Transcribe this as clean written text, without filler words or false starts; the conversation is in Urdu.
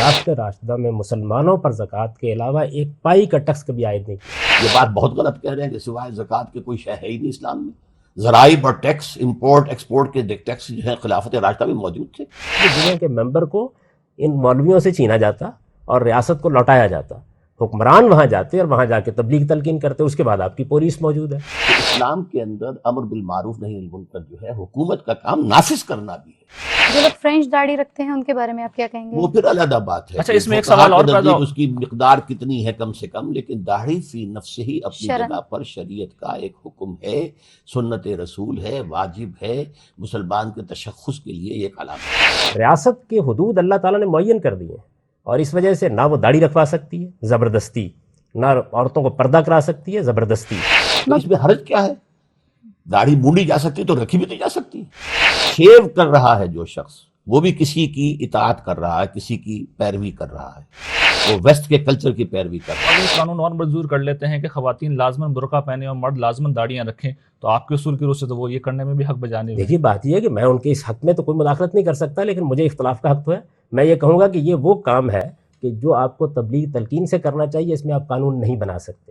خلافت راشدہ میں مسلمانوں پر زکوٰۃ کے علاوہ ایک پائی کا ٹیکس کبھی عائد نہیں کیا۔ یہ بات بہت غلط کہہ رہے ہیں کہ سوائے زکوٰۃ کے کوئی شے ہے ہی نہیں اسلام میں۔ ضرائب اور ٹیکس، امپورٹ ایکسپورٹ کے ٹیکس جو ہیں خلافت راشدہ میں موجود تھے۔ جمعے کے ممبر کو ان مولویوں سے چھینا جاتا اور ریاست کو لوٹایا جاتا، حکمران وہاں جاتے اور وہاں جا کے تبلیغ تلقین کرتے، اس کے بعد آپ کی پولیس موجود ہے۔ تو اسلام کے اندر امر بالمعروف نہی عن المنکر جو ہے حکومت کا کام نافذ کرنا بھی ہے۔ جو لوگ فرینچ داڑھی رکھتے ہیں ان کے بارے میں آپ کیا کہیں گے؟ وہ پھر علیحدہ بات ہے۔ اچھا، اس میں ایک فقہا سوال اور کے پیدا نزدیک اس کی مقدار کتنی ہے کم سے کم، لیکن داڑھی فی نفس ہی اپنی شرعاً جگہ پر شریعت کا ایک حکم ہے، سنت رسول ہے، واجب ہے، مسلمان کے تشخص کے لیے ایک علامت ہے۔ ریاست کے حدود اللہ تعالیٰ نے معین کر دی ہیں، اور اس وجہ سے نہ وہ داڑھی رکھوا سکتی ہے زبردستی، نہ عورتوں کو پردہ کرا سکتی ہے زبردستی۔ تو اس میں حرج کیا ہے؟ داڑھی مونڈی جا سکتی تو رکھی بھی نہیں جا سکتی۔ شیو کر رہا ہے جو شخص، وہ بھی کسی کی اطاعت کر رہا ہے، کسی کی پیروی کر رہا ہے، وہ ویسٹ کے کلچر کی پیروی کر رہا ہے۔ اگر قانون اور منظور کر لیتے ہیں کہ خواتین لازماً برقع پہنے اور مرد لازماً داڑیاں رکھیں، تو آپ کے اصول کی روح سے تو وہ یہ کرنے میں بھی حق بجانے میں۔ دیکھیے بات یہ ہے کہ میں ان کے اس حق میں تو کوئی مداخلت نہیں کر سکتا، لیکن مجھے اختلاف کا حق تو ہے۔ میں یہ کہوں گا کہ یہ وہ کام ہے کہ جو آپ کو تبلیغ تلقین سے کرنا چاہیے، اس میں آپ قانون نہیں بنا سکتے۔